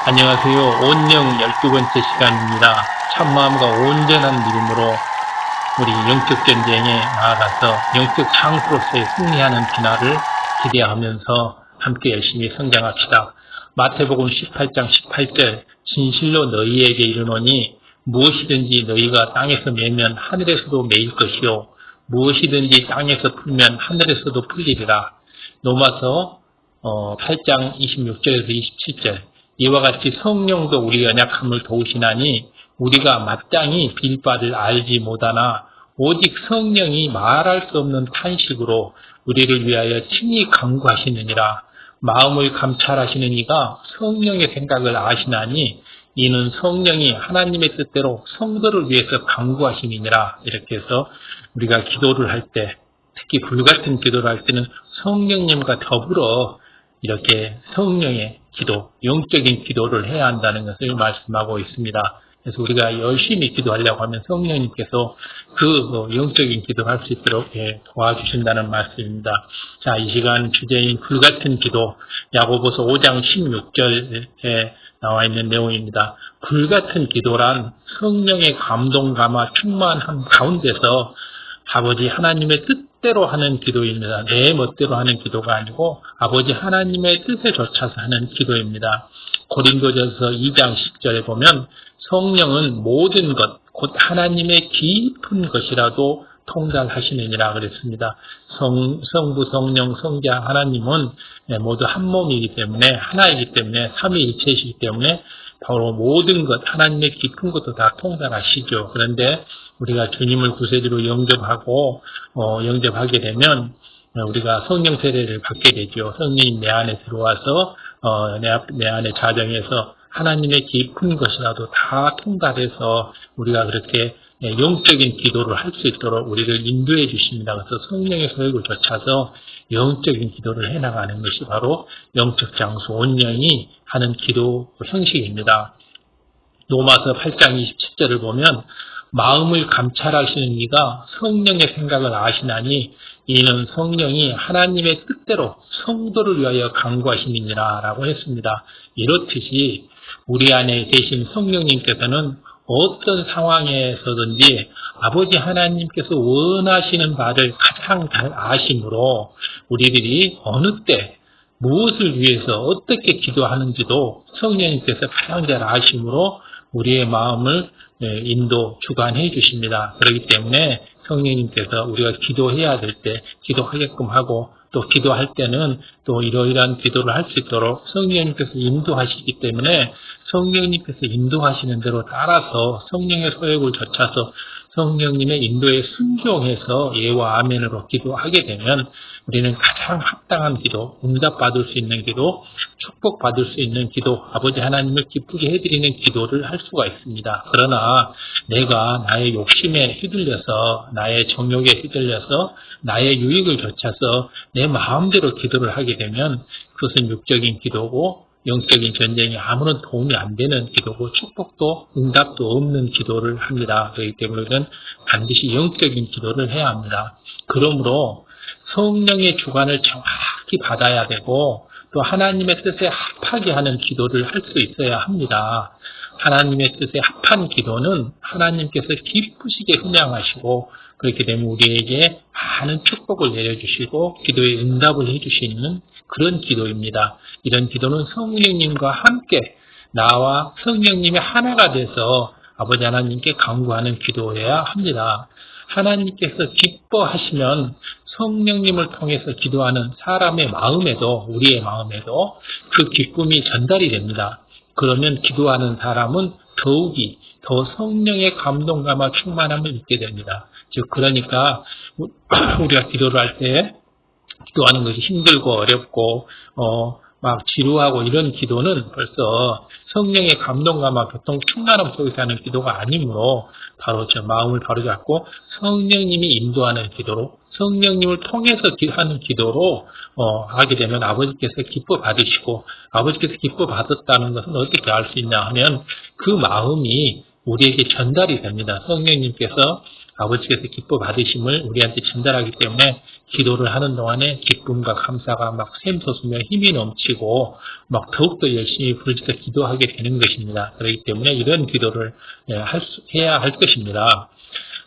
안녕하세요. 온영 12번째 시간입니다. 참마음과 온전한 믿음으로 우리 영적 전쟁에 나아가서 영적 장수로서의 승리하는 비나를 기대하면서 함께 열심히 성장합시다. 마태복음 18장 18절 진실로 너희에게 이르노니 무엇이든지 너희가 땅에서 매면 하늘에서도 매일 것이요 무엇이든지 땅에서 풀면 하늘에서도 풀리리라. 로마서 8장 26절에서 27절 이와 같이 성령도 우리 연약함을 도우시나니 우리가 마땅히 빌 바를 알지 못하나 오직 성령이 말할 수 없는 탄식으로 우리를 위하여 친히 간구하시느니라. 마음을 감찰하시는 이가 성령의 생각을 아시나니 이는 성령이 하나님의 뜻대로 성도를 위해서 간구하시느니라. 이렇게 해서 우리가 기도를 할 때, 특히 불같은 기도를 할 때는 성령님과 더불어 이렇게 성령의 기도, 영적인 기도를 해야 한다는 것을 말씀하고 있습니다. 그래서 우리가 열심히 기도하려고 하면 성령님께서 그 영적인 기도를 할 수 있도록 도와주신다는 말씀입니다. 자, 이 시간 주제인 불같은 기도, 야고보서 5장 16절에 나와 있는 내용입니다. 불같은 기도란 성령의 감동 감화 충만함 가운데서 아버지 하나님의 뜻대로 하는 기도입니다. 내 멋대로 하는 기도가 아니고 아버지 하나님의 뜻에 좇아서 하는 기도입니다. 고린도전서 2장 10절에 보면 성령은 모든 것, 곧 하나님의 깊은 것이라도 통달하시느니라 그랬습니다. 성부, 성령, 성자 하나님은 모두 한 몸이기 때문에 하나이기 때문에 삼위일체이기 때문에 바로 모든 것, 하나님의 깊은 것도 다 통달하시죠. 그런데 우리가 주님을 구세주로 영접하게 되면 우리가 성령 세례를 받게 되죠. 성령이 내 안에 들어와서 내 안에 자정해서 하나님의 깊은 것이라도 다 통달해서 우리가 그렇게 영적인 기도를 할 수 있도록 우리를 인도해 주십니다. 그래서 성령의 소욕을 좇아서 영적인 기도를 해나가는 것이 바로 영적 장수 온영이 하는 기도 형식입니다. 로마서 8장 27절을 보면 마음을 감찰하시는 이가 성령의 생각을 아시나니 이는 성령이 하나님의 뜻대로 성도를 위하여 간구하시느니라 라고 했습니다. 이렇듯이 우리 안에 계신 성령님께서는 어떤 상황에서든지 아버지 하나님께서 원하시는 바를 가장 잘 아심으로 우리들이 어느 때 무엇을 위해서 어떻게 기도하는지도 성령님께서 가장 잘 아심으로 우리의 마음을 주관해 주십니다. 그렇기 때문에 성령님께서 우리가 기도해야 될 때 기도하게끔 하고 또 기도할 때는 또 이러이러한 기도를 할 수 있도록 성령님께서 인도하시기 때문에 성령님께서 인도하시는 대로 따라서 성령의 소욕을 좇아서 성령님의 인도에 순종해서 예와 아멘으로 기도하게 되면 우리는 가장 합당한 기도, 응답받을 수 있는 기도, 축복받을 수 있는 기도, 아버지 하나님을 기쁘게 해드리는 기도를 할 수가 있습니다. 그러나 내가 나의 욕심에 휘둘려서 나의 정욕에 휘둘려서 나의 유익을 좇아서 내 마음대로 기도를 하게 되면 그것은 육적인 기도고 영적인 전쟁이 아무런 도움이 안 되는 기도고 축복도 응답도 없는 기도를 합니다. 그렇기 때문에 우리는 반드시 영적인 기도를 해야 합니다. 그러므로 성령의 주관을 정확히 받아야 되고 또 하나님의 뜻에 합하게 하는 기도를 할 수 있어야 합니다. 하나님의 뜻에 합한 기도는 하나님께서 기쁘시게 훈양하시고 그렇게 되면 우리에게 많은 축복을 내려주시고 기도에 응답을 해주시는 그런 기도입니다. 이런 기도는 성령님과 함께 나와 성령님이 하나가 돼서 아버지 하나님께 간구하는 기도여야 합니다. 하나님께서 기뻐하시면 성령님을 통해서 기도하는 사람의 마음에도 우리의 마음에도 그 기쁨이 전달이 됩니다. 그러면 기도하는 사람은 더욱이 더 성령의 감동감과 충만함을 잊게 됩니다. 즉 그러니까 우리가 기도를 할 때 기도하는 것이 힘들고 어렵고 막 지루하고 이런 기도는 벌써 성령의 감동감과 교통 충만함 속에서 하는 기도가 아니므로 바로 저 마음을 바로잡고 성령님이 인도하는 기도로 성령님을 통해서 하는 기도로 하게 되면 아버지께서 기뻐 받으시고 아버지께서 기뻐 받았다는 것은 어떻게 알 수 있냐 하면 그 마음이 우리에게 전달이 됩니다. 성령님께서 아버지께서 기뻐 받으심을 우리한테 전달하기 때문에 기도를 하는 동안에 기쁨과 감사가 막 샘솟으며 힘이 넘치고 막 더욱더 열심히 부르짖어 기도하게 되는 것입니다. 그렇기 때문에 이런 기도를 해야 할 것입니다.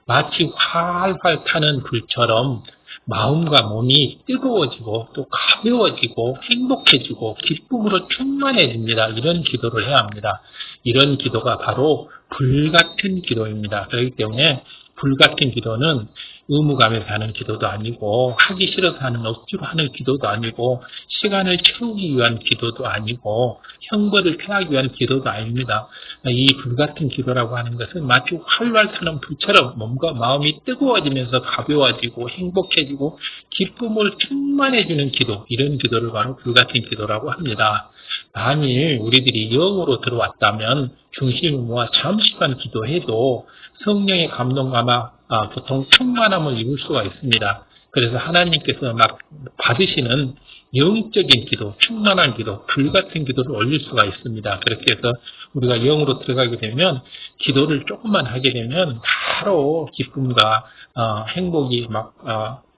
마치 활활 타는 불처럼 마음과 몸이 뜨거워지고 또 가벼워지고 행복해지고 기쁨으로 충만해집니다. 이런 기도를 해야 합니다. 이런 기도가 바로 불같은 기도입니다. 그렇기 때문에 불같은 기도는 의무감에서 하는 기도도 아니고 하기 싫어서 하는 억지로 하는 기도도 아니고 시간을 채우기 위한 기도도 아니고 형벌을 피하기 위한 기도도 아닙니다. 이 불같은 기도라고 하는 것은 마치 활활 타는 불처럼 몸과 마음이 뜨거워지면서 가벼워지고 행복해지고 기쁨을 충만해주는 기도, 이런 기도를 바로 불같은 기도라고 합니다. 만일 우리들이 영으로 들어왔다면 중심을 모아 잠시만 기도해도 성령의 감동감아 보통 충만함을 입을 수가 있습니다. 그래서 하나님께서 막 받으시는 영적인 기도, 충만한 기도, 불같은 기도를 올릴 수가 있습니다. 그렇게 해서 우리가 영으로 들어가게 되면 기도를 조금만 하게 되면 바로 기쁨과 행복이 막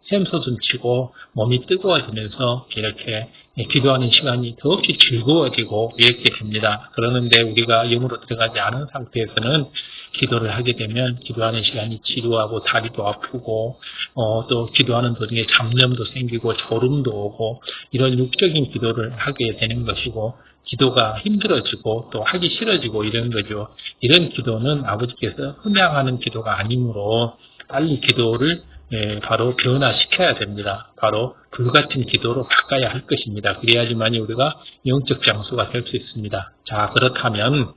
샘솟음치고 몸이 뜨거워지면서 이렇게 기도하는 시간이 더없이 즐거워지고 이렇게 됩니다. 그러는데 우리가 영으로 들어가지 않은 상태에서는 기도를 하게 되면 기도하는 시간이 지루하고 다리도 아프고 또 기도하는 도중에 잡념도 생기고 졸음도 오고 이런 육적인 기도를 하게 되는 것이고 기도가 힘들어지고 또 하기 싫어지고 이런 거죠. 이런 기도는 아버지께서 흠양하는 기도가 아니므로 빨리 기도를 바로 변화시켜야 됩니다. 바로 불같은 기도로 바꿔야 할 것입니다. 그래야지만 우리가 영적 장수가 될 수 있습니다. 자, 그렇다면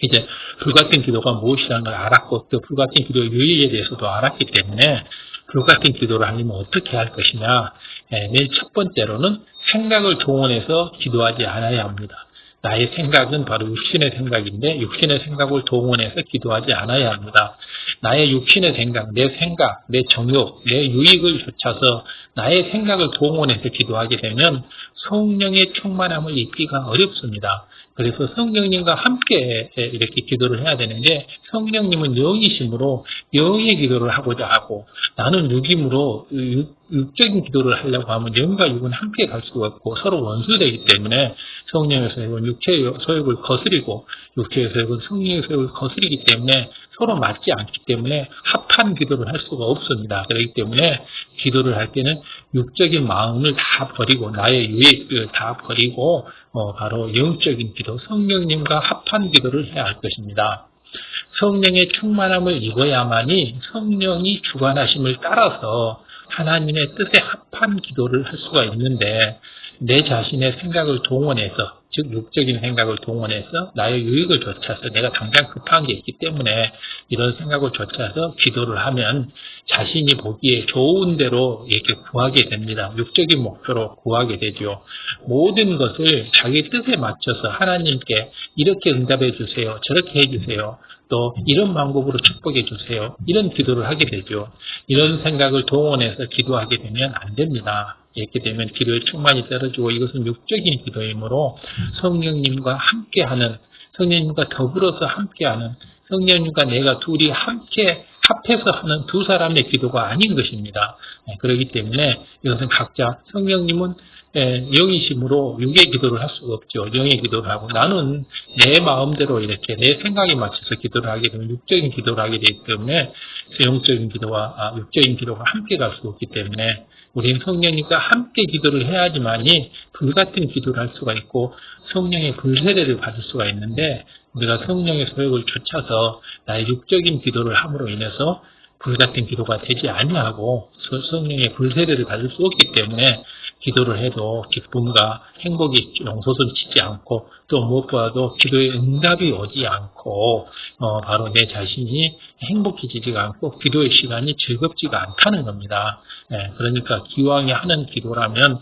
이제 불같은 기도가 무엇이라는 걸 알았고 또 불같은 기도의 유의에 대해서도 알았기 때문에 불같은 기도를 하려면 어떻게 할 것이냐. 맨 첫 번째로는 생각을 동원해서 기도하지 않아야 합니다. 나의 생각은 바로 육신의 생각인데 육신의 생각을 동원해서 기도하지 않아야 합니다. 나의 육신의 생각, 내 정욕, 내 유익을 좇아서 나의 생각을 동원해서 기도하게 되면 성령의 충만함을 입기가 어렵습니다. 그래서 성령님과 함께 이렇게 기도를 해야 되는데 성령님은 영이심으로 영의 기도를 하고자 하고 나는 육임으로 육적인 기도를 하려고 하면 영과 육은 함께 갈 수가 없고 서로 원수되기 때문에 성령의 소욕은 육체의 소욕을 거스리고 육체의 소욕은 성령의 소욕을 거스리기 때문에 서로 맞지 않기 때문에 합한 기도를 할 수가 없습니다. 그렇기 때문에 기도를 할 때는 육적인 마음을 다 버리고 나의 유익을 다 버리고 바로 영적인 기도, 성령님과 합한 기도를 해야 할 것입니다. 성령의 충만함을 입어야만이 성령이 주관하심을 따라서 하나님의 뜻에 합한 기도를 할 수가 있는데 내 자신의 생각을 동원해서 즉 육적인 생각을 동원해서 나의 유익을 좇아서 내가 당장 급한 게 있기 때문에 이런 생각을 좇아서 기도를 하면 자신이 보기에 좋은 대로 이렇게 구하게 됩니다. 육적인 목표로 구하게 되죠. 모든 것을 자기 뜻에 맞춰서 하나님께 이렇게 응답해 주세요. 저렇게 해주세요. 또 이런 방법으로 축복해 주세요. 이런 기도를 하게 되죠. 이런 생각을 동원해서 기도하게 되면 안 됩니다. 이렇게 되면 기도의 충만이 떨어지고 이것은 육적인 기도이므로 성령님과 함께하는, 성령님과 더불어서 함께하는, 성령님과 내가 둘이 함께 합해서 하는 두 사람의 기도가 아닌 것입니다. 그렇기 때문에 이것은 각자 성령님은 영이심으로 육의 기도를 할 수가 없죠. 영의 기도를 하고 나는 내 마음대로 이렇게 내 생각에 맞춰서 기도를 하게 되면 육적인 기도를 하게 되기 때문에 영적인 기도와 육적인 기도가 함께 갈 수 없기 때문에 우리는 성령님과 함께 기도를 해야지만이 불같은 기도를 할 수가 있고 성령의 불세례를 받을 수가 있는데 우리가 성령의 소욕을 좇아서 나의 육적인 기도를 함으로 인해서 불같은 기도가 되지 아니하고 성령의 불세례를 받을 수 없기 때문에 기도를 해도 기쁨과 행복이 용솟음치지 않고 또 무엇보다도 기도의 응답이 오지 않고 바로 내 자신이 행복해지지가 않고 기도의 시간이 즐겁지가 않다는 겁니다. 그러니까 기왕에 하는 기도라면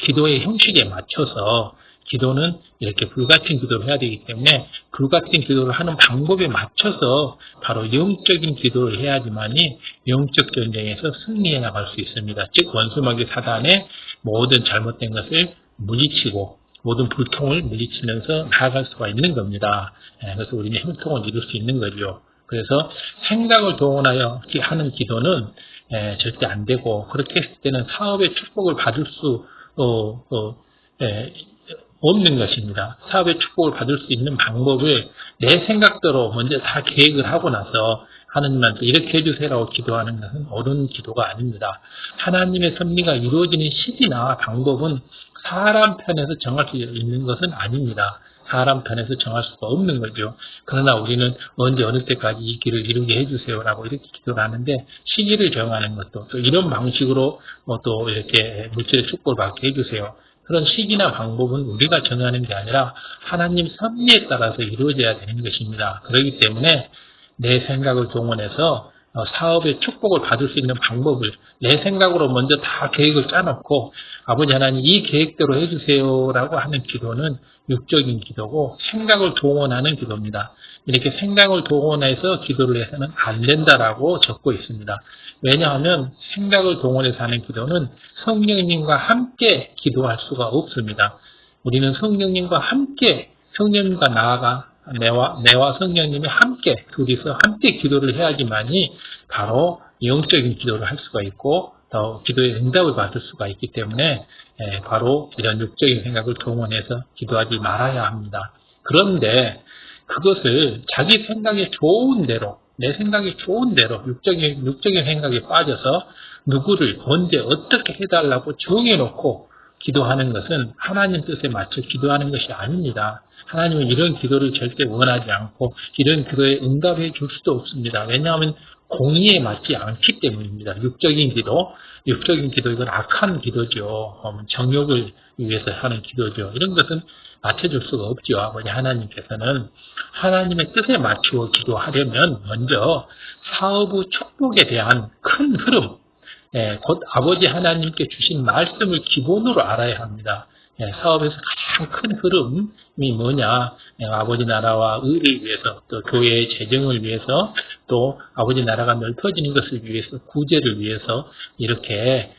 기도의 형식에 맞춰서 기도는 이렇게 불같은 기도를 해야 되기 때문에 불같은 기도를 하는 방법에 맞춰서 바로 영적인 기도를 해야지만이 영적 전쟁에서 승리해 나갈 수 있습니다. 즉 원수마귀 사단의 모든 잘못된 것을 물리치고 모든 불통을 물리치면서 나아갈 수가 있는 겁니다. 그래서 우리는 형통을 이룰 수 있는 거죠. 그래서 생각을 동원하여 하는 기도는 절대 안 되고, 그렇게 했을 때는 사업의 축복을 받을 수 없는 것입니다. 사업의 축복을 받을 수 있는 방법을 내 생각대로 먼저 다 계획을 하고 나서 하나님한테 이렇게 해주세요라고 기도하는 것은 옳은 기도가 아닙니다. 하나님의 섭리가 이루어지는 시기나 방법은 사람 편에서 정할 수 있는 것은 아닙니다. 사람 편에서 정할 수가 없는 거죠. 그러나 우리는 언제 어느 때까지 이 길을 이루게 해주세요라고 이렇게 기도를 하는데, 시기를 정하는 것도 또 이런 방식으로 또 이렇게 물질의 축복을 받게 해주세요. 그런 시기나 방법은 우리가 정하는 게 아니라 하나님 섭리에 따라서 이루어져야 되는 것입니다. 그렇기 때문에 내 생각을 동원해서 사업의 축복을 받을 수 있는 방법을 내 생각으로 먼저 다 계획을 짜놓고 아버지 하나님 이 계획대로 해주세요라고 하는 기도는 육적인 기도고 생각을 동원하는 기도입니다. 이렇게 생각을 동원해서 기도를 해서는 안 된다라고 적고 있습니다. 왜냐하면 생각을 동원해서 하는 기도는 성령님과 함께 기도할 수가 없습니다. 우리는 성령님과 함께, 성령님과 나아가 내와 성령님이 함께, 둘이서 함께 기도를 해야지만이 바로 영적인 기도를 할 수가 있고 또 기도의 응답을 받을 수가 있기 때문에 바로 이런 육적인 생각을 동원해서 기도하지 말아야 합니다. 그런데 그것을 자기 생각에 좋은 대로, 내 생각이 좋은 대로 육적인 생각에 빠져서 누구를 언제 어떻게 해달라고 정해놓고 기도하는 것은 하나님 뜻에 맞춰 기도하는 것이 아닙니다. 하나님은 이런 기도를 절대 원하지 않고 이런 기도에 응답해 줄 수도 없습니다. 왜냐하면 공의에 맞지 않기 때문입니다. 육적인 기도 이건 악한 기도죠. 정욕을 위해서 하는 기도죠. 이런 것은 맞춰줄 수가 없죠. 아버지 하나님께서는 하나님의 뜻에 맞추어 기도하려면 먼저 사업의 축복에 대한 큰 흐름, 곧 아버지 하나님께 주신 말씀을 기본으로 알아야 합니다. 사업에서 가장 큰 흐름이 뭐냐, 아버지 나라와 의를 위해서, 또 교회의 재정을 위해서, 또 아버지 나라가 넓어지는 것을 위해서, 구제를 위해서 이렇게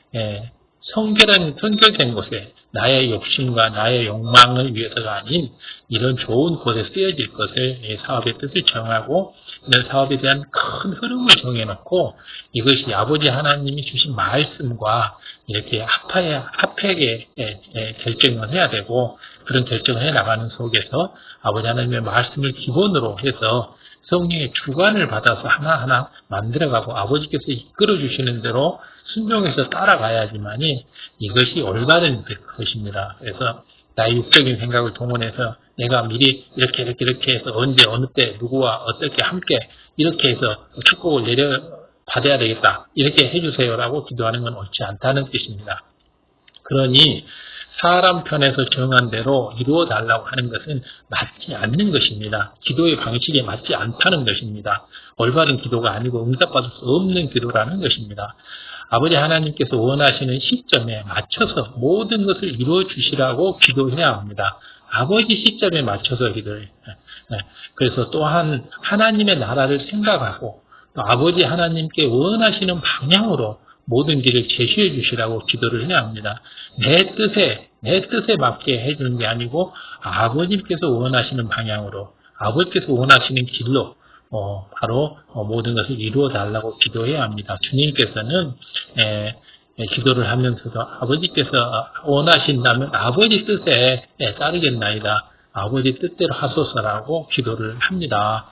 성결된 곳에 나의 욕심과 나의 욕망을 위해서가 아닌 이런 좋은 곳에 쓰여질 것을 사업의 뜻을 정하고 이런 사업에 대한 큰 흐름을 정해놓고 이것이 아버지 하나님이 주신 말씀과 이렇게 합하게 결정을 해야 되고, 그런 결정을 해나가는 속에서 아버지 하나님의 말씀을 기본으로 해서 성령의 주관을 받아서 하나하나 만들어가고 아버지께서 이끌어 주시는 대로 순종해서 따라가야지만이 이것이 올바른 것입니다. 그래서 나의 육적인 생각을 동원해서 내가 미리 이렇게 해서 언제 어느 때 누구와 어떻게 함께 이렇게 해서 축복을 받아야 되겠다, 이렇게 해주세요라고 기도하는 건 옳지 않다는 뜻입니다. 그러니 사람 편에서 정한 대로 이루어 달라고 하는 것은 맞지 않는 것입니다. 기도의 방식에 맞지 않다는 것입니다. 올바른 기도가 아니고 응답받을 수 없는 기도라는 것입니다. 아버지 하나님께서 원하시는 시점에 맞춰서 모든 것을 이루어 주시라고 기도해야 합니다. 아버지 시점에 맞춰서 기도해요. 그래서 또한 하나님의 나라를 생각하고 또 아버지 하나님께 원하시는 방향으로 모든 길을 제시해 주시라고 기도를 해야 합니다. 내 뜻에 맞게 해주는 게 아니고 아버님께서 원하시는 방향으로, 아버지께서 원하시는 길로 바로 모든 것을 이루어 달라고 기도해야 합니다. 주님께서는 기도를 하면서도 아버지께서 원하신다면 아버지 뜻에 따르겠나이다, 아버지 뜻대로 하소서라고 기도를 합니다.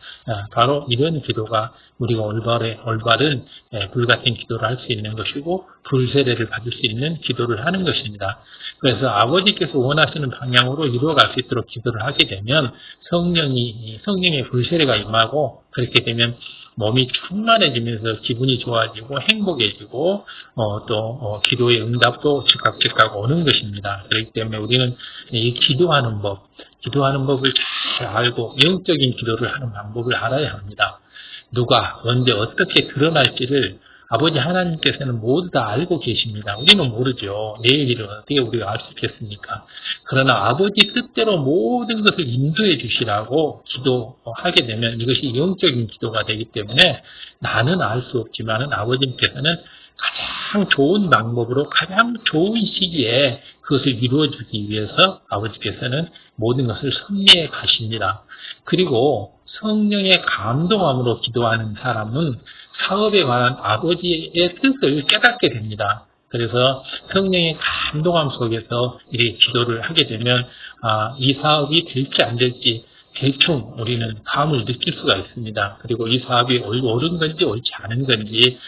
바로 이런 기도가 우리가 올바른 불같은 기도를 할 수 있는 것이고 불세례를 받을 수 있는 기도를 하는 것입니다. 그래서 아버지께서 원하시는 방향으로 이루어갈 수 있도록 기도를 하게 되면 성령의 불세례가 임하고, 그렇게 되면 몸이 충만해지면서 기분이 좋아지고 행복해지고 또 기도의 응답도 즉각 오는 것입니다. 그렇기 때문에 우리는 이 기도하는 법을 잘 알고 영적인 기도를 하는 방법을 알아야 합니다. 누가 언제 어떻게 드러날지를 아버지 하나님께서는 모두 다 알고 계십니다. 우리는 모르죠. 내일 일을 어떻게 우리가 알 수 있겠습니까? 그러나 아버지 뜻대로 모든 것을 인도해 주시라고 기도하게 되면 이것이 영적인 기도가 되기 때문에 나는 알 수 없지만 아버지께서는 가장 좋은 방법으로 가장 좋은 시기에 그것을 이루어주기 위해서 아버지께서는 모든 것을 섭리해 가십니다. 그리고 성령의 감동함으로 기도하는 사람은 사업에 관한 아버지의 뜻을 깨닫게 됩니다. 그래서 성령의 감동함 속에서 이 기도를 하게 되면 이 사업이 될지 안 될지 대충 우리는 감을 느낄 수가 있습니다. 그리고 이 사업이 옳은 건지 옳지 않은 건지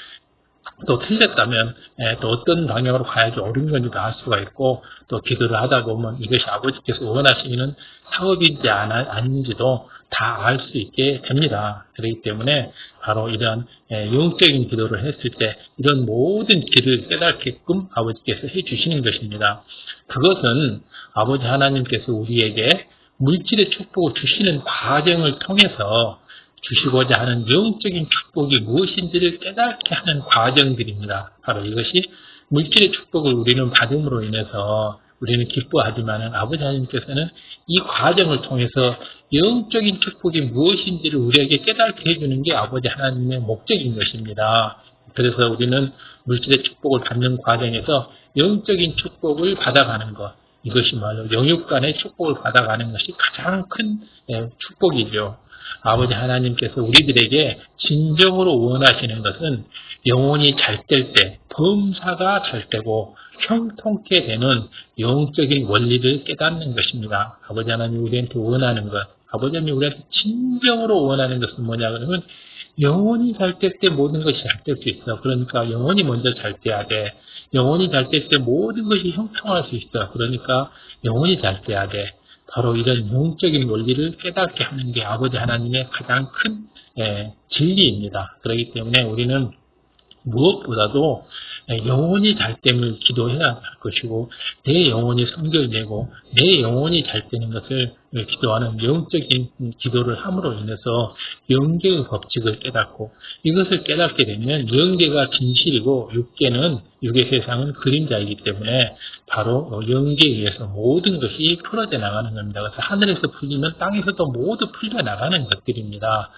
또 틀렸다면 또 어떤 방향으로 가야지 옳은 건지도 알 수가 있고, 또 기도를 하다 보면 이것이 아버지께서 원하시는 사업인지 아닌지도 다 알 수 있게 됩니다. 그렇기 때문에 바로 이런 영적인 기도를 했을 때 이런 모든 길을 깨닫게끔 아버지께서 해주시는 것입니다. 그것은 아버지 하나님께서 우리에게 물질의 축복을 주시는 과정을 통해서 주시고자 하는 영적인 축복이 무엇인지를 깨닫게 하는 과정들입니다. 바로 이것이 물질의 축복을 우리는 받음으로 인해서 우리는 기뻐하지만 아버지 하나님께서는 이 과정을 통해서 영적인 축복이 무엇인지를 우리에게 깨닫게 해주는 게 아버지 하나님의 목적인 것입니다. 그래서 우리는 물질의 축복을 받는 과정에서 영적인 축복을 받아가는 것, 이것이말로 영육 간의 축복을 받아가는 것이 가장 큰 축복이죠. 아버지 하나님께서 우리들에게 진정으로 원하시는 것은 영혼이 잘 될 때, 범사가 잘 되고 형통케 되는 영적인 원리를 깨닫는 것입니다. 아버지 하나님 우리한테 원하는 것, 아버지 하나님 우리한테 진정으로 원하는 것은 뭐냐 그러면 영혼이 잘 될 때 모든 것이 잘 될 수 있어. 그러니까 영혼이 먼저 잘 돼야 돼. 영혼이 잘 될 때 모든 것이 형통할 수 있어. 그러니까 영혼이 잘 돼야 돼. 바로 이런 영적인 원리를 깨닫게 하는 게 아버지 하나님의 가장 큰 진리입니다. 그렇기 때문에 우리는 무엇보다도 영혼이 잘 됨을 기도해야 할 것이고, 내 영혼이 성결되고 내 영혼이 잘 되는 것을 기도하는 영적인 기도를 함으로 인해서 영계의 법칙을 깨닫고, 이것을 깨닫게 되면 영계가 진실이고 육의 세상은 그림자이기 때문에 바로 영계에 의해서 모든 것이 풀어져 나가는 겁니다. 그래서 하늘에서 풀리면 땅에서도 모두 풀려나가는 것들입니다.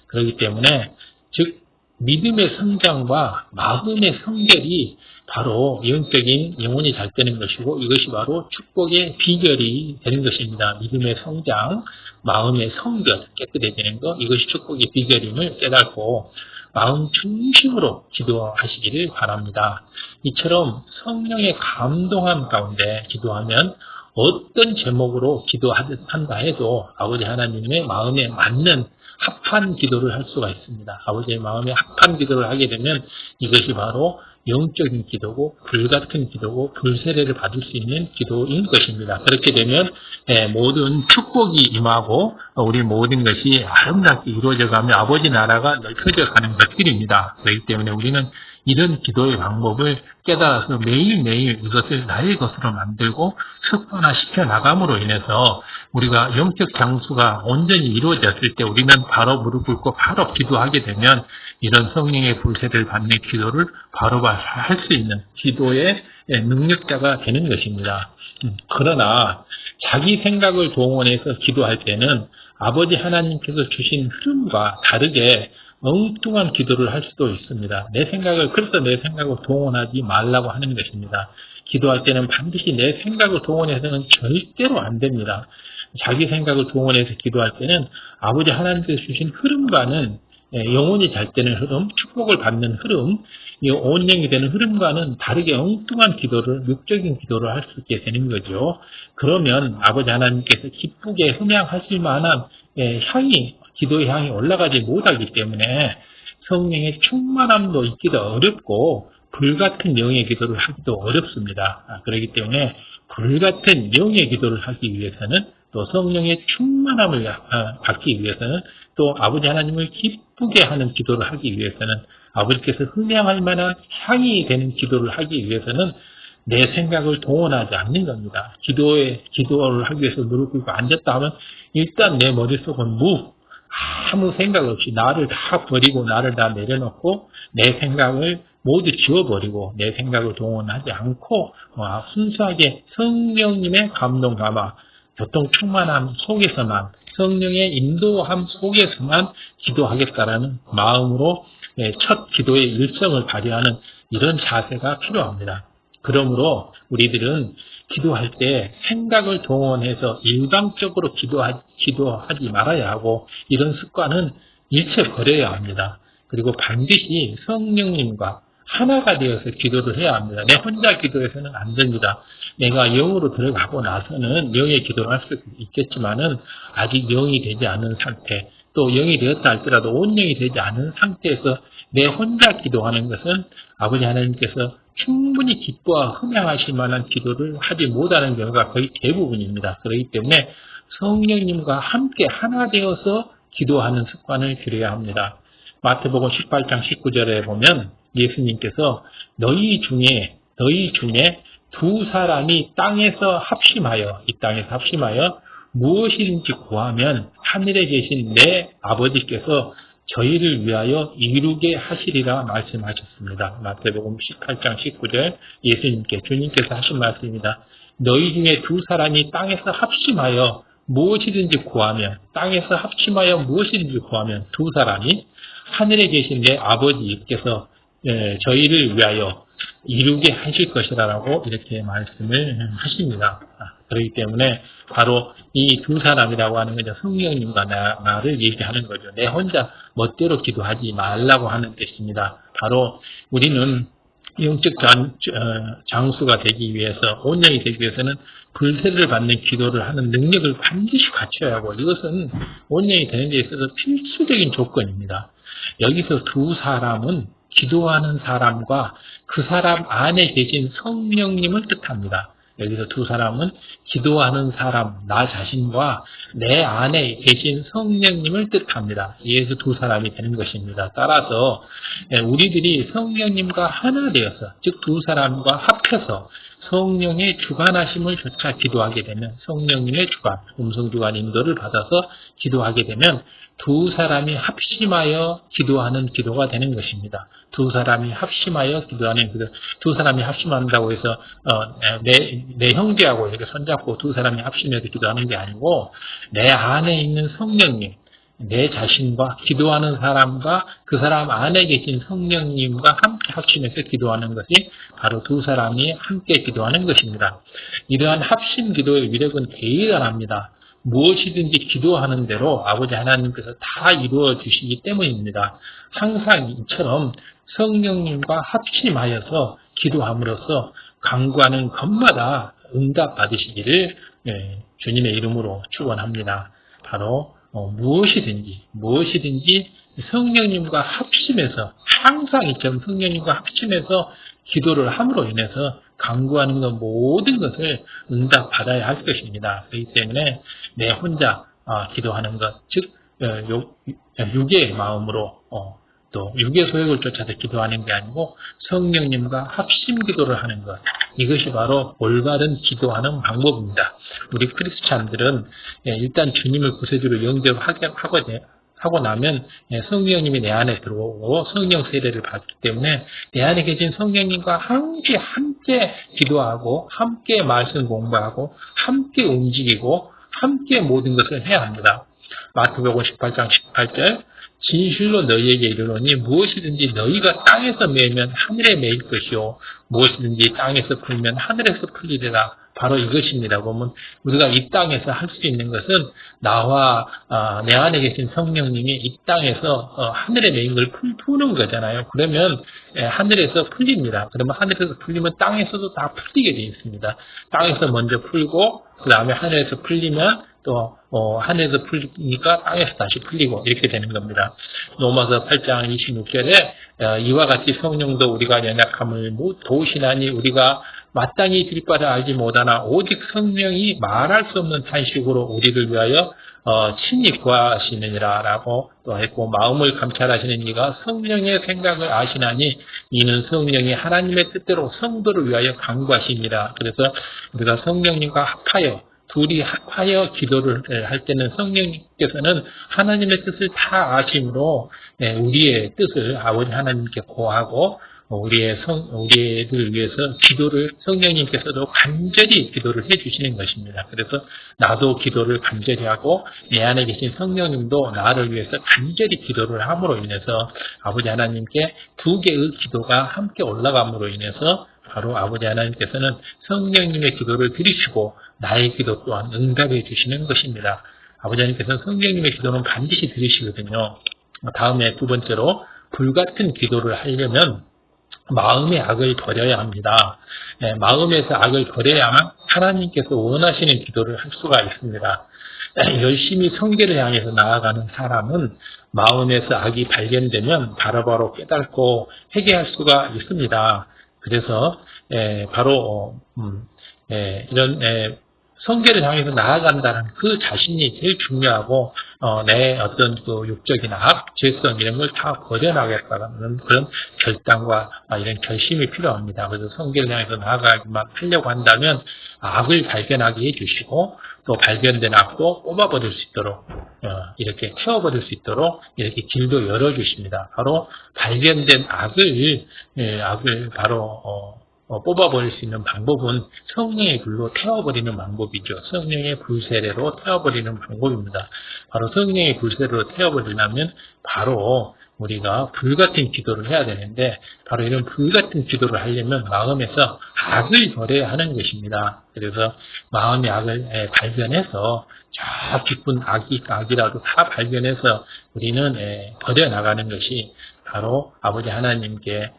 그렇기 때문에 즉 믿음의 성장과 마음의 성결이 바로 영적인 영혼이 잘 되는 것이고, 이것이 바로 축복의 비결이 되는 것입니다. 믿음의 성장, 마음의 성결, 깨끗해지는 것, 이것이 축복의 비결임을 깨닫고 마음 중심으로 기도하시기를 바랍니다. 이처럼 성령의 감동함 가운데 기도하면 어떤 제목으로 기도한다 해도 아버지 하나님의 마음에 맞는 합한 기도를 할 수가 있습니다. 아버지의 마음에 합한 기도를 하게 되면 이것이 바로 영적인 기도고 불같은 기도고 불세례를 받을 수 있는 기도인 것입니다. 그렇게 되면 모든 축복이 임하고 우리 모든 것이 아름답게 이루어져가며 아버지 나라가 넓혀져 가는 것들입니다. 그렇기 때문에 우리는 이런 기도의 방법을 깨달아서 매일매일 이것을 나의 것으로 만들고 습관화시켜 나감으로 인해서 우리가 영적 장수가 온전히 이루어졌을 때 우리는 바로 무릎 꿇고 바로 기도하게 되면 이런 성령의 불세를 받는 기도를 바로 할 수 있는 기도의 능력자가 되는 것입니다. 그러나 자기 생각을 동원해서 기도할 때는 아버지 하나님께서 주신 흐름과 다르게 엉뚱한 기도를 할 수도 있습니다. 그래서 내 생각을 동원하지 말라고 하는 것입니다. 기도할 때는 반드시 내 생각을 동원해서는 절대로 안 됩니다. 자기 생각을 동원해서 기도할 때는 아버지 하나님께서 주신 흐름과는 영혼이 잘 되는 흐름, 축복을 받는 흐름, 이 온영이 되는 흐름과는 다르게 엉뚱한 기도를, 육적인 기도를 할 수 있게 되는 거죠. 그러면 아버지 하나님께서 기쁘게 흠양하실 만한 기도의 향이 올라가지 못하기 때문에 성령의 충만함도 있기도 어렵고 불같은 영의 기도를 하기도 어렵습니다. 그렇기 때문에 불같은 영의 기도를 하기 위해서는 또 성령의 충만함을 받기 위해서는 또 아버지 하나님을 기쁘게 하는 기도를 하기 위해서는 아버지께서 흠양할 만한 향이 되는 기도를 하기 위해서는 내 생각을 동원하지 않는 겁니다. 기도를 하기 위해서 무릎 꿇고 앉았다 하면 일단 내 머릿속은 아무 생각 없이 나를 다 버리고 나를 다 내려놓고 내 생각을 모두 지워버리고 내 생각을 동원하지 않고 순수하게 성령님의 감동 감화, 교통 충만함 속에서만 성령의 인도함 속에서만 기도하겠다라는 마음으로 첫 기도의 일성을 발휘하는 이런 자세가 필요합니다. 그러므로 우리들은 기도할 때 생각을 동원해서 일방적으로 기도하지 말아야 하고 이런 습관은 일체 버려야 합니다. 그리고 반드시 성령님과 하나가 되어서 기도를 해야 합니다. 내 혼자 기도해서는 안 됩니다. 내가 영으로 들어가고 나서는 영의 기도를 할 수 있겠지만은 아직 영이 되지 않은 상태, 또 영이 되었다 할지라도 온영이 되지 않은 상태에서 내 혼자 기도하는 것은 아버지 하나님께서 충분히 기뻐와 흠양하실 만한 기도를 하지 못하는 경우가 거의 대부분입니다. 그렇기 때문에 성령님과 함께 하나 되어서 기도하는 습관을 들여야 합니다. 마태복음 18장 19절에 보면 예수님께서 너희 중에 두 사람이 땅에서 합심하여 이 땅에서 합심하여 무엇이든지 구하면 하늘에 계신 내 아버지께서 저희를 위하여 이루게 하시리라 말씀하셨습니다. 마태복음 18장 19절 예수님께 주님께서 하신 말씀입니다. 너희 중에 두 사람이 땅에서 합심하여 무엇이든지 구하면 땅에서 합심하여 무엇이든지 구하면 두 사람이 하늘에 계신 내 아버지께서 저희를 위하여 이루게 하실 것이라고 이렇게 말씀을 하십니다. 그렇기 때문에 바로 이 두 사람이라고 하는 것은 성령님과 나를 얘기하는 거죠. 내 혼자 멋대로 기도하지 말라고 하는 뜻입니다. 바로 우리는 영적 장수가 되기 위해서, 온영이 되기 위해서는 불세를 받는 기도를 하는 능력을 반드시 갖춰야 하고 이것은 온영이 되는 데 있어서 필수적인 조건입니다. 여기서 두 사람은 기도하는 사람과 그 사람 안에 계신 성령님을 뜻합니다. 여기서 두 사람은 기도하는 사람, 나 자신과 내 안에 계신 성령님을 뜻합니다. 이에서 두 사람이 되는 것입니다. 따라서 우리들이 성령님과 하나 되어서, 즉 두 사람과 합해서 성령의 주관하심을 조차 기도하게 되면, 성령님의 주관, 음성주관 인도를 받아서 기도하게 되면 두 사람이 합심하여 기도하는 기도가 되는 것입니다. 두 사람이 합심하여 기도하는 기도. 두 사람이 합심한다고 해서 내 형제하고 이렇게 손잡고 두 사람이 합심해서 기도하는 게 아니고 내 안에 있는 성령님, 내 자신과 기도하는 사람과 그 사람 안에 계신 성령님과 함께 합심해서 기도하는 것이 바로 두 사람이 함께 기도하는 것입니다. 이러한 합심 기도의 위력은 대단합니다. 무엇이든지 기도하는 대로 아버지 하나님께서 다 이루어 주시기 때문입니다. 항상 이처럼 성령님과 합심하여서 기도함으로써 간구하는 것마다 응답 받으시기를 주님의 이름으로 축원합니다. 바로 무엇이든지 성령님과 합심해서, 항상 이처럼 성령님과 합심해서 기도를 함으로 인해서 간구하는 것 모든 것을 응답받아야 할 것입니다. 그렇기 때문에 내 혼자 기도하는 것, 즉 육의 마음으로 또 육의 소욕을 쫓아서 기도하는 게 아니고 성령님과 합심 기도를 하는 것, 이것이 바로 올바른 기도하는 방법입니다. 우리 크리스찬들은 일단 주님을 구세주로 영접하고 나면 성령님이 내 안에 들어오고 성령 세례를 받기 때문에 내 안에 계신 성령님과 함께 기도하고 함께 말씀 공부하고 함께 움직이고 함께 모든 것을 해야 합니다. 마태복음 18장 18절 진실로 너희에게 이르노니 무엇이든지 너희가 땅에서 매면 하늘에 매일 것이요 무엇이든지 땅에서 풀면 하늘에서 풀리리라. 바로 이것입니다. 보면 우리가 이 땅에서 할 수 있는 것은 나와 내 안에 계신 성령님이 이 땅에서 하늘에 매인 걸 푸는 거잖아요. 그러면 하늘에서 풀립니다. 그러면 하늘에서 풀리면 땅에서도 다 풀리게 되어 있습니다. 땅에서 먼저 풀고 그 다음에 하늘에서 풀리면 또 하늘에서 풀리니까 땅에서 다시 풀리고 이렇게 되는 겁니다. 로마서 8장 26절에 이와 같이 성령도 우리가 연약함을 도우시나니 우리가 마땅히 드릴 바를 알지 못하나 오직 성령이 말할 수 없는 탄식으로 우리를 위하여 친히 구하시느니라 라고 또 했고, 마음을 감찰하시는 이가 성령의 생각을 아시나니 이는 성령이 하나님의 뜻대로 성도를 위하여 간구하시니라. 그래서 우리가 성령님과 둘이 합하여 기도를 할 때는 성령님께서는 하나님의 뜻을 다 아심으로 우리의 뜻을 아버지 하나님께 고하고 우리를 위해서 기도를 성령님께서도 간절히 기도를 해주시는 것입니다. 그래서 나도 기도를 간절히 하고 내 안에 계신 성령님도 나를 위해서 간절히 기도를 함으로 인해서 아버지 하나님께 두 개의 기도가 함께 올라감으로 인해서 바로 아버지 하나님께서는 성령님의 기도를 들으시고 나의 기도 또한 응답해 주시는 것입니다. 아버지 하나님께서는 성령님의 기도는 반드시 들으시거든요. 다음에 두 번째로 불같은 기도를 하려면 마음의 악을 버려야 합니다. 마음에서 악을 버려야만 하나님께서 원하시는 기도를 할 수가 있습니다. 열심히 성결을 향해서 나아가는 사람은 마음에서 악이 발견되면 바로바로 깨닫고 회개할 수가 있습니다. 그래서 바로 이런 성결을 향해서 나아간다는 그 자신이 제일 중요하고 내 어떤 그 육적인 악, 죄성 이런 걸 다 버려나가겠다는 그런 결단과 이런 결심이 필요합니다. 그래서 성결을 향해서 나아가기만 하려고 한다면 악을 발견하게 해주시고 또 발견된 악도 뽑아버릴 수 있도록 이렇게 태워버릴 수 있도록 이렇게 길도 열어주십니다. 바로 발견된 악을 바로 뽑아버릴 수 있는 방법은 성령의 불로 태워버리는 방법이죠. 성령의 불세례로 태워버리는 방법입니다. 바로 성령의 불세례로 태워버리려면 바로 우리가 불같은 기도를 해야 되는데 바로 이런 불같은 기도를 하려면 마음에서 악을 버려야 하는 것입니다. 그래서 마음의 악을 발견해서 저 깊은 악이라도 다 발견해서 우리는 버려나가는 것이 바로 아버지 하나님께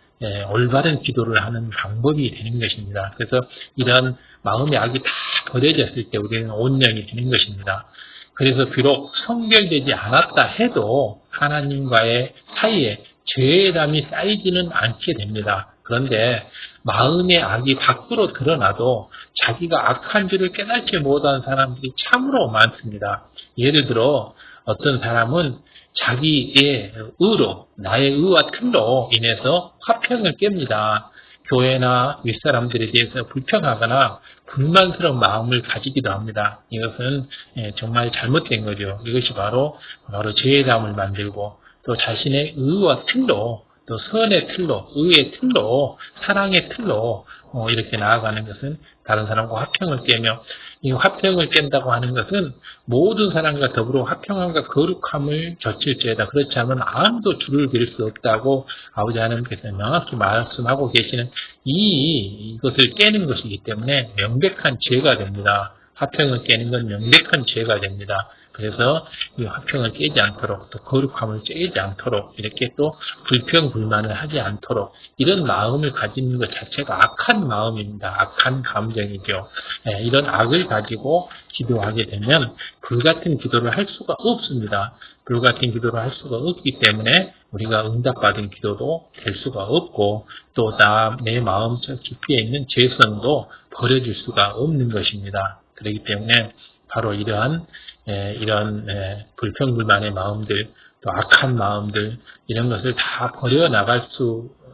올바른 기도를 하는 방법이 되는 것입니다. 그래서 이런 마음의 악이 다 버려졌을 때 우리는 온영이 되는 것입니다. 그래서 비록 성결되지 않았다 해도 하나님과의 사이에 죄담이 쌓이지는 않게 됩니다. 그런데 마음의 악이 밖으로 드러나도 자기가 악한 줄을 깨닫지 못한 사람들이 참으로 많습니다. 예를 들어 어떤 사람은 자기의 의로, 나의 의와 틀로 인해서 화평을 깹니다. 교회나 윗사람들에 대해서 불평하거나 불만스러운 마음을 가지기도 합니다. 이것은 정말 잘못된 거죠. 이것이 바로 죄의담을 만들고 또 자신의 의와 틀로 또 선의 틀로, 의의 틀로, 사랑의 틀로 이렇게 나아가는 것은 다른 사람과 화평을 깨며 이 화평을 깬다고 하는 것은 모든 사람과 더불어 화평함과 거룩함을 젖힐지어다. 그렇지 않으면 아무도 줄을 그릴 수 없다고 아버지 하나님께서 명확히 말씀하고 계시는 이것을 깨는 것이기 때문에 명백한 죄가 됩니다. 화평을 깨는 건 명백한 죄가 됩니다. 그래서 이 화평을 깨지 않도록 또 거룩함을 깨지 않도록 이렇게 또 불평불만을 하지 않도록 이런 마음을 가지는 것 자체가 악한 마음입니다. 악한 감정이죠. 이런 악을 가지고 기도하게 되면 불같은 기도를 할 수가 없습니다. 불같은 기도를 할 수가 없기 때문에 우리가 응답받은 기도도 될 수가 없고 또 내 마음 저 깊이에 있는 죄성도 버려줄 수가 없는 것입니다. 그렇기 때문에 바로 이런 불평불만의 마음들, 또 악한 마음들, 이런 것을 다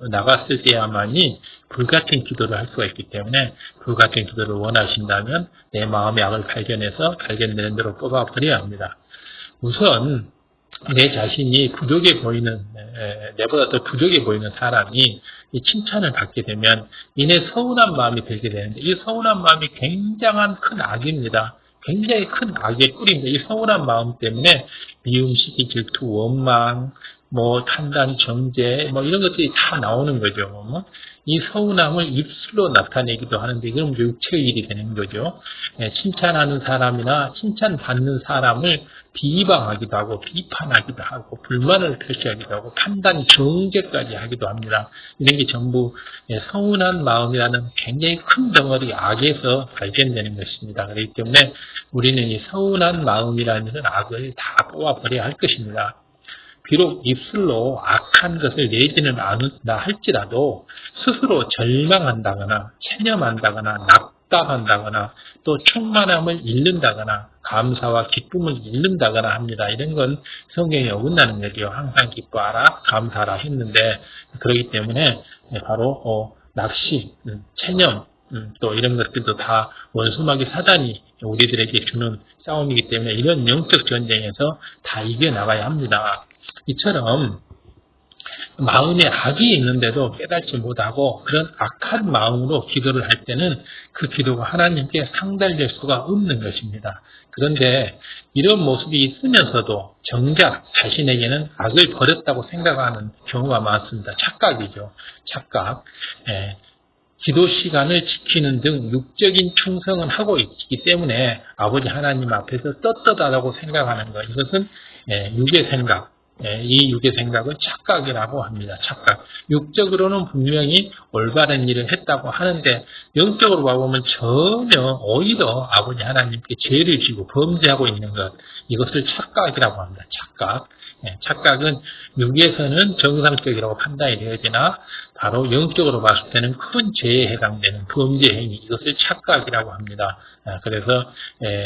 나갔을 때야만이 불같은 기도를 할 수가 있기 때문에 불같은 기도를 원하신다면 내 마음의 악을 발견해서 발견되는 대로 뽑아버려야 합니다. 우선 내 자신이 부족해 보이는, 내보다 더 부족해 보이는 사람이 이 칭찬을 받게 되면 이내 서운한 마음이 들게 되는데 이 서운한 마음이 굉장한 큰 악입니다. 굉장히 큰 악의 뿌리입니다. 이 서운한 마음 때문에 미움, 시기, 질투, 원망, 판단, 정죄, 이런 것들이 다 나오는 거죠. 이 서운함을 입술로 나타내기도 하는데, 그럼 육체의 일이 되는 거죠. 칭찬하는 사람이나 칭찬받는 사람을 비방하기도 하고, 비판하기도 하고, 불만을 표시하기도 하고, 판단, 정죄까지 하기도 합니다. 이런 게 전부 서운한 마음이라는 굉장히 큰 덩어리 악에서 발견되는 것입니다. 그렇기 때문에 우리는 이 서운한 마음이라는 악을 다 뽑아버려야 할 것입니다. 비록 입술로 악한 것을 내지는 않는다 할지라도 스스로 절망한다거나 체념한다거나 낙담한다거나 또 충만함을 잃는다거나 감사와 기쁨을 잃는다거나 합니다. 이런 건 성경에 어긋나는 거죠. 항상 기뻐하라 감사하라 했는데 그렇기 때문에 바로 낙심, 체념 또 이런 것들도 다 원수마귀 사단이 우리들에게 주는 싸움이기 때문에 이런 영적 전쟁에서 다 이겨나가야 합니다. 이처럼 마음에 악이 있는데도 깨닫지 못하고 그런 악한 마음으로 기도를 할 때는 그 기도가 하나님께 상달될 수가 없는 것입니다. 그런데 이런 모습이 있으면서도 정작 자신에게는 악을 버렸다고 생각하는 경우가 많습니다. 착각이죠. 착각. 기도 시간을 지키는 등 육적인 충성은 하고 있기 때문에 아버지 하나님 앞에서 떳떳하다고 생각하는 것, 이것은 육의 생각, 이 육의 생각은 착각이라고 합니다. 착각. 육적으로는 분명히 올바른 일을 했다고 하는데 영적으로 봐보면 전혀 오히려 아버지 하나님께 죄를 지고 범죄하고 있는 것, 이것을 착각이라고 합니다. 착각. 착각은 육에서는 정상적이라고 판단이 되어지나 바로 영적으로 봤을 때는 큰 죄에 해당되는 범죄 행위, 이것을 착각이라고 합니다. 그래서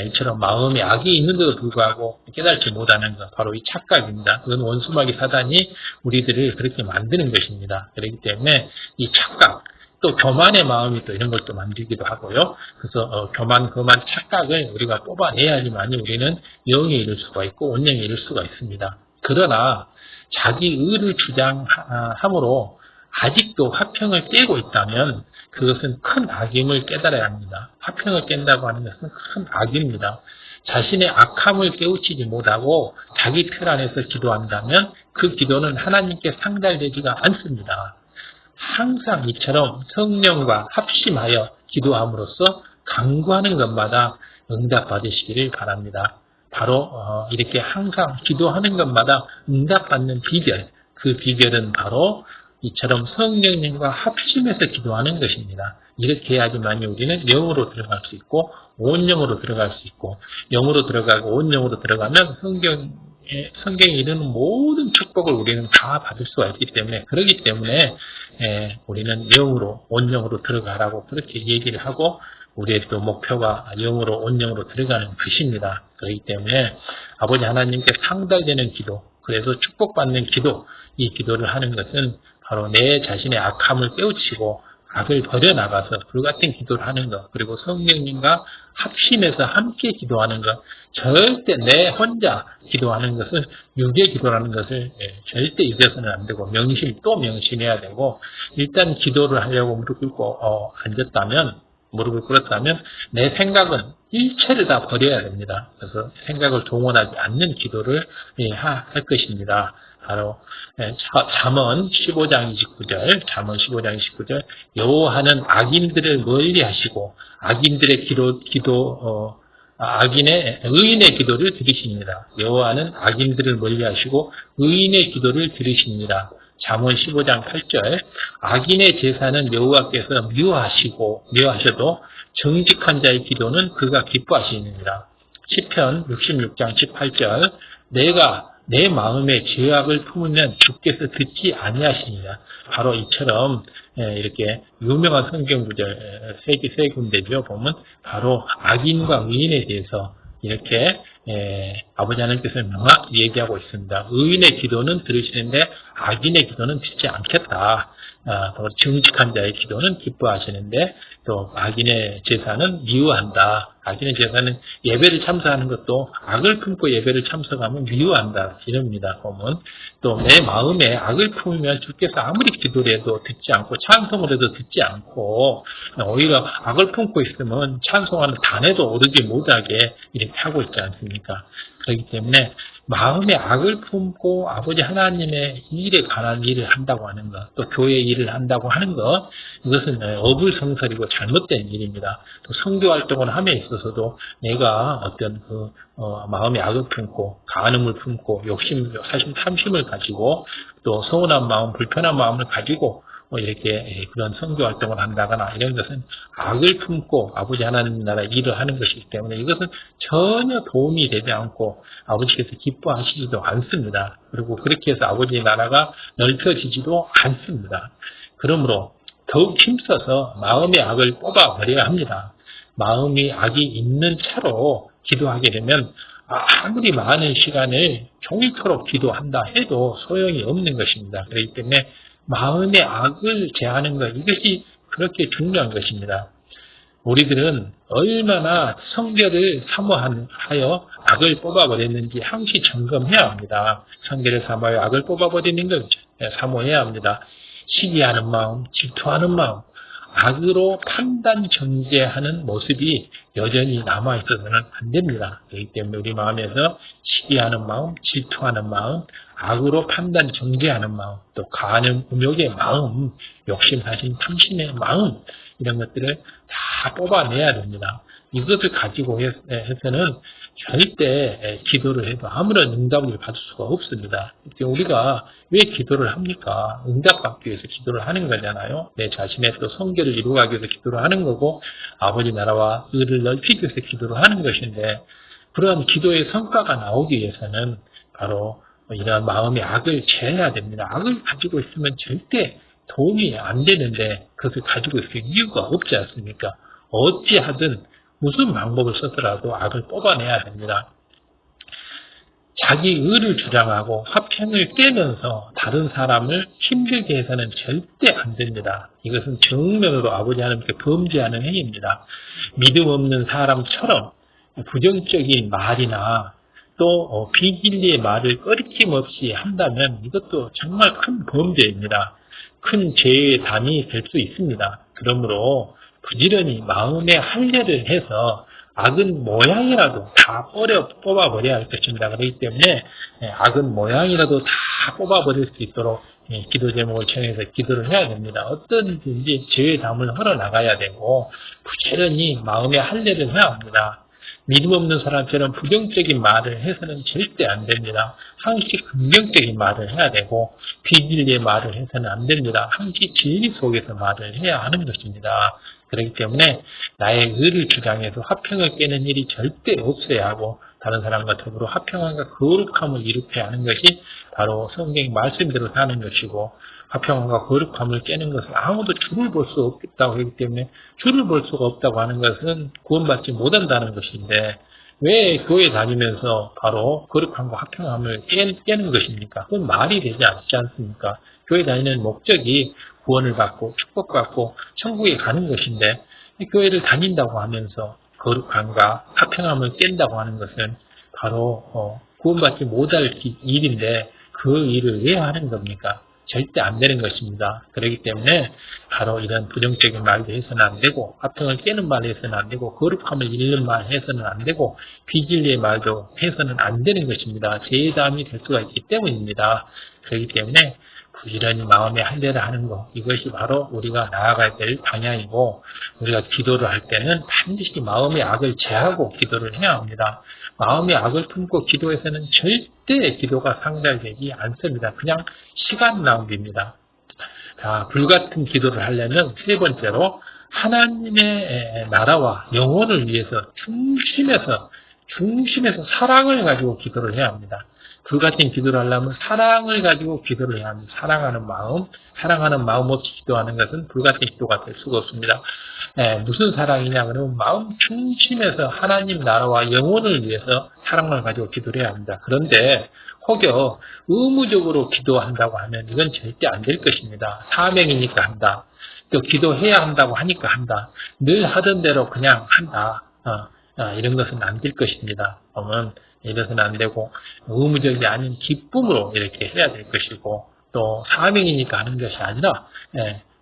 이처럼 마음에 악이 있는데도 불구하고 깨닫지 못하는 것, 바로 이 착각입니다. 그건 원수마귀 사단이 우리들을 그렇게 만드는 것입니다. 그렇기 때문에 이 착각, 또 교만의 마음이 또 이런 걸 또 만들기도 하고요. 그래서 교만, 착각을 우리가 뽑아내야지만 우리는 영에 이를 수가 있고 온영에 이를 수가 있습니다. 그러나 자기 의를 주장함으로 아직도 화평을 깨고 있다면 그것은 큰 악임을 깨달아야 합니다. 화평을 깬다고 하는 것은 큰 악입니다. 자신의 악함을 깨우치지 못하고 자기 틀 안에서 기도한다면 그 기도는 하나님께 상달되지가 않습니다. 항상 이처럼 성령과 합심하여 기도함으로써 간구하는 것마다 응답받으시기를 바랍니다. 바로 이렇게 항상 기도하는 것마다 응답받는 비결, 그 비결은 바로 이처럼 성령님과 합심해서 기도하는 것입니다. 이렇게 해야지만 우리는 영으로 들어갈 수 있고 온영으로 들어갈 수 있고, 영으로 들어가고 온영으로 들어가면 성경에 이르는 모든 축복을 우리는 다 받을 수가 있기 때문에, 그렇기 때문에 우리는 영으로 온영으로 들어가라고 그렇게 얘기를 하고, 우리의 또 목표가 영으로 온영으로 들어가는 것입니다. 그렇기 때문에 아버지 하나님께 상달되는 기도, 그래서 축복받는 기도, 이 기도를 하는 것은 바로 내 자신의 악함을 깨우치고 악을 버려나가서 불같은 기도를 하는 것, 그리고 성령님과 합심해서 함께 기도하는 것, 절대 내 혼자 기도하는 것은 육의 기도라는 것을 절대 잊어서는 안 되고 또 명심해야 되고, 일단 기도를 하려고 무릎 꿇고 무릎을 꿇었다면 내 생각은 일체를 다 버려야 됩니다. 그래서 생각을 동원하지 않는 기도를 할 것입니다. 바로 잠언 15장 29절 여호와는 악인들을 멀리하시고 의인의 기도를 들으십니다. 여호와는 악인들을 멀리하시고 의인의 기도를 들으십니다. 잠언 15장 8절 악인의 제사는 여호와께서 미워하셔도 정직한 자의 기도는 그가 기뻐하시느니라. 시편 66장 18절 내가 내 마음에 죄악을 품으면 주께서 듣지 아니하시니라. 바로 이처럼 이렇게 유명한 성경 구절 세 군데죠. 보면 바로 악인과 의인에 대해서 이렇게 아버지 하나님께서 명확히 얘기하고 있습니다. 의인의 기도는 들으시는데 악인의 기도는 듣지 않겠다. 또 정직한 자의 기도는 기뻐하시는데 또 악인의 제사는 미워한다. 악인의 제사는 예배를 참석하는 것도 악을 품고 예배를 참석하면 미워한다. 이럽니다. 보면 또 내 마음에 악을 품으면 주께서 아무리 기도를 해도 듣지 않고 찬송을 해도 듣지 않고 오히려 악을 품고 있으면 찬송하는 단에도 오르지 못하게 이렇게 하고 있지 않습니까? 그렇기 때문에 마음에 악을 품고 아버지 하나님의 일에 관한 일을 한다고 하는 것, 또 교회 일을 한다고 하는 것, 이것은 어불성설이고 잘못된 일입니다. 또 선교 활동을 함에 있어서도 내가 어떤 마음에 악을 품고 간음을 품고 욕심, 사심, 탐심을 가지고 또 서운한 마음, 불편한 마음을 가지고 이렇게 그런 선교 활동을 한다거나 이런 것은 악을 품고 아버지 하나님 나라 일을 하는 것이기 때문에 이것은 전혀 도움이 되지 않고 아버지께서 기뻐하시지도 않습니다. 그리고 그렇게 해서 아버지의 나라가 넓혀지지도 않습니다. 그러므로 더욱 힘써서 마음의 악을 뽑아버려야 합니다. 마음이 악이 있는 차로 기도하게 되면 아무리 많은 시간을 종일토록 기도한다 해도 소용이 없는 것입니다. 그렇기 때문에 마음의 악을 제하는 것, 이것이 그렇게 중요한 것입니다. 우리들은 얼마나 성결을 사모하여 악을 뽑아버렸는지 항시 점검해야 합니다. 성결을 사모하여 악을 뽑아버리는 것 사모해야 합니다. 시기하는 마음, 질투하는 마음, 악으로 판단 정죄하는 모습이 여전히 남아있어서는 안 됩니다. 그렇기 때문에 우리 마음에서 시기하는 마음, 질투하는 마음, 악으로 판단 정죄하는 마음, 또 간음, 음욕의 마음, 욕심, 사심, 탐심의 마음, 이런 것들을 다 뽑아내야 됩니다. 이것을 가지고 해서는 절대 기도를 해도 아무런 응답을 받을 수가 없습니다. 우리가 왜 기도를 합니까? 응답받기 위해서 기도를 하는 거잖아요. 내 자신의 또 성결을 이루어가기 위해서 기도를 하는 거고, 아버지 나라와 의를 넓히기 위해서 기도를 하는 것인데, 그러한 기도의 성과가 나오기 위해서는 바로 이러한 마음의 악을 제해야 됩니다. 악을 가지고 있으면 절대 도움이 안 되는데, 그것을 가지고 있을 이유가 없지 않습니까? 어찌하든 무슨 방법을 써서라도 악을 뽑아내야 됩니다. 자기 의를 주장하고 화평을 깨면서 다른 사람을 힘들게 해서는 절대 안 됩니다. 이것은 정면으로 아버지 하나님께 범죄하는 행위입니다. 믿음 없는 사람처럼 부정적인 말이나 또 비진리의 말을 꺼리낌 없이 한다면 이것도 정말 큰 범죄입니다. 큰 죄의 단이 될 수 있습니다. 그러므로 부지런히 마음의 할례를 해서 악은 모양이라도 다 뽑아버려야 할 것입니다. 그렇기 때문에 악은 모양이라도 다 뽑아버릴 수 있도록 기도 제목을 정해서 기도를 해야 됩니다. 어떤지 죄의 담을 흘러나가야 되고 부지런히 마음의 할례를 해야 합니다. 믿음 없는 사람처럼 부정적인 말을 해서는 절대 안 됩니다. 항시 긍정적인 말을 해야 되고 비진리의 말을 해서는 안 됩니다. 항시 진리 속에서 말을 해야 하는 것입니다. 그렇기 때문에 나의 의를 주장해서 화평을 깨는 일이 절대 없어야 하고 다른 사람과 더불어 화평함과 거룩함을 이루게 하는 것이 바로 성경의 말씀대로 사는 것이고 화평함과 거룩함을 깨는 것은 아무도 줄을 볼 수 없다고 하기 때문에 줄을 볼 수가 없다고 하는 것은 구원받지 못한다는 것인데 왜 교회 다니면서 바로 거룩함과 화평함을 깨는 것입니까? 그건 말이 되지 않지 않습니까? 교회 다니는 목적이 구원을 받고 축복받고 천국에 가는 것인데 교회를 다닌다고 하면서 거룩함과 화평함을 깬다고 하는 것은 바로 구원받지 못할 일인데 그 일을 왜 하는 겁니까? 절대 안 되는 것입니다. 그렇기 때문에 바로 이런 부정적인 말도 해서는 안 되고 화평을 깨는 말 해서는 안 되고 거룩함을 잃는 말 해서는 안 되고 비진리의 말도 해서는 안 되는 것입니다. 제담이 될 수가 있기 때문입니다. 그렇기 때문에 부지런히 마음의 할례를 하는 것, 이것이 바로 우리가 나아가야 될 방향이고 우리가 기도를 할 때는 반드시 마음의 악을 제하고 기도를 해야 합니다. 마음의 악을 품고 기도해서는 절대 기도가 상달되지 않습니다. 그냥 시간 낭비입니다. 자, 불같은 기도를 하려면 세 번째로 하나님의 나라와 영혼을 위해서 중심에서 사랑을 가지고 기도를 해야 합니다. 불같은 기도를 하려면 사랑을 가지고 기도를 해야 합니다. 사랑하는 마음 없이 기도하는 것은 불같은 기도가 될 수가 없습니다. 무슨 사랑이냐 그러면 마음 중심에서 하나님 나라와 영혼을 위해서 사랑을 가지고 기도를 해야 합니다. 그런데 혹여 의무적으로 기도한다고 하면 이건 절대 안 될 것입니다. 사명이니까 한다. 또 기도해야 한다고 하니까 한다. 늘 하던 대로 그냥 한다. 이런 것은 안 될 것입니다. 이것은 안 되고 의무적이 아닌 기쁨으로 이렇게 해야 될 것이고 또 사명이니까 하는 것이 아니라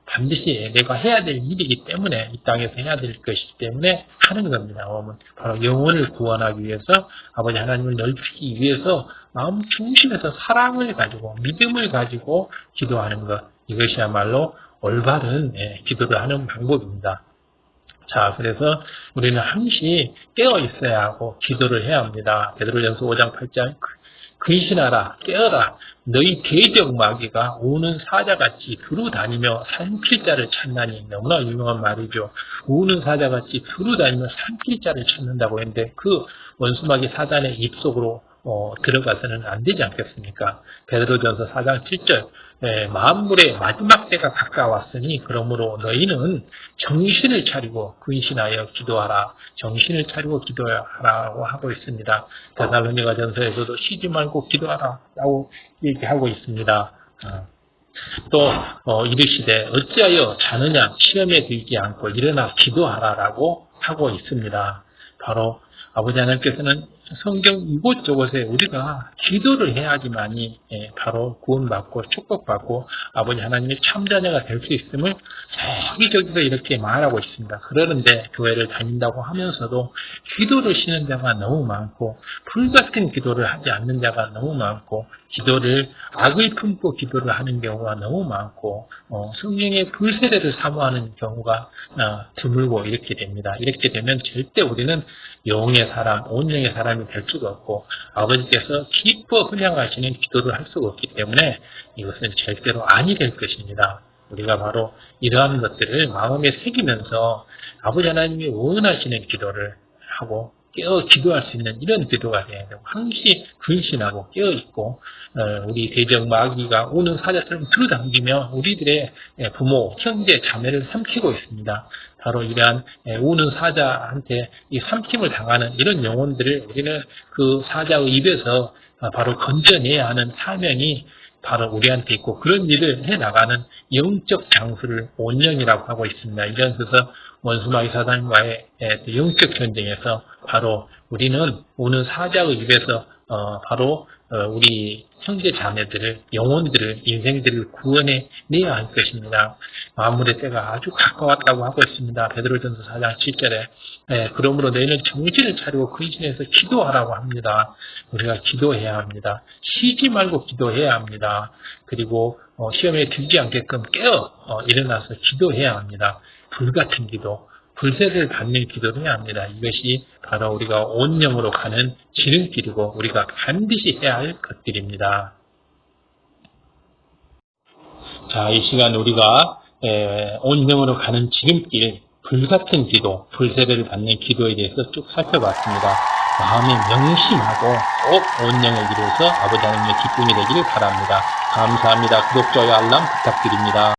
반드시 내가 해야 될 일이기 때문에 이 땅에서 해야 될 것이기 때문에 하는 겁니다. 바로 영혼을 구원하기 위해서 아버지 하나님을 넓히기 위해서 마음 중심에서 사랑을 가지고 믿음을 가지고 기도하는 것, 이것이야말로 올바른 기도를 하는 방법입니다. 자, 그래서 우리는 항시 깨어 있어야 하고 기도를 해야 합니다. 베드로전서 5장 8장 근신하라, 깨어라. 너희 대적 마귀가 우는 사자같이 두루 다니며 삼킬 자를 찾나니. 너무나 유명한 말이죠. 우는 사자같이 두루 다니며 삼킬 자를 찾는다고 했는데 그 원수마귀 사단의 입속으로 들어가서는 안 되지 않겠습니까? 베드로전서 4장 7절 만물의 마지막 때가 가까웠으니 그러므로 너희는 정신을 차리고 근신하여 기도하라. 정신을 차리고 기도하라고 하고 있습니다. 데살로니가전서에서도 쉬지 말고 기도하라고 얘기하고 있습니다. 또 이르시되 어찌하여 자느냐 시험에 들지 않고 일어나 기도하라라고 하고 있습니다. 바로 아버지 하나님께서는 성경 이곳저곳에 우리가 기도를 해야지만이 바로 구원받고 축복받고 아버지 하나님의 참자녀가 될 수 있음을 여기저기서 이렇게 말하고 있습니다. 그러는데 교회를 다닌다고 하면서도 기도를 쉬는 자가 너무 많고 불같은 기도를 하지 않는 자가 너무 많고 기도를 악을 품고 기도를 하는 경우가 너무 많고 성령의 불세례를 사모하는 경우가 드물고 이렇게 됩니다. 이렇게 되면 절대 우리는 영의 사람, 온영의 사람이 될 수가 없고 아버지께서 기뻐 훈양하시는 기도를 할 수가 없기 때문에 이것은 절대로 아니 될 것입니다. 우리가 바로 이러한 것들을 마음에 새기면서 아버지 하나님이 원하시는 기도를 하고 깨어 기도할 수 있는 이런 기도가 돼야 되고 항시 근신하고 깨어있고 우리 대적 마귀가 오는 사자처럼 들어당기며 우리들의 부모, 형제, 자매를 삼키고 있습니다. 바로 이러한 오는 사자한테 이 삼킴을 당하는 이런 영혼들을 우리는 그 사자의 입에서 바로 건져내야 하는 사명이 바로 우리한테 있고 그런 일을 해나가는 영적 장수를 온영이라고 하고 있습니다. 이래서 원수마귀 사단과의 영적 전쟁에서 바로 우리는 오는 사자의 입에서 바로 우리 형제 자매들을 영혼들을 인생들을 구원해 내야 할 것입니다. 만물의 때가 아주 가까웠다고 하고 있습니다. 베드로전서 4장 7절에 그러므로 너희는 정신을 차리고 근신해서 기도하라고 합니다. 우리가 기도해야 합니다. 쉬지 말고 기도해야 합니다. 그리고 시험에 들지 않게끔 깨어 일어나서 기도해야 합니다. 불같은 기도, 불세를 받는 기도를 해야 합니다. 이것이 바로 우리가 온영으로 가는 지름길이고 우리가 반드시 해야 할 것들입니다. 자, 이 시간 우리가 온영으로 가는 지름길, 불같은 기도, 불세례를 받는 기도에 대해서 쭉 살펴봤습니다. 마음에 명심하고 꼭 온영을 이루어서 아버지 하나님의 기쁨이 되기를 바랍니다. 감사합니다. 구독, 좋아요, 알람 부탁드립니다.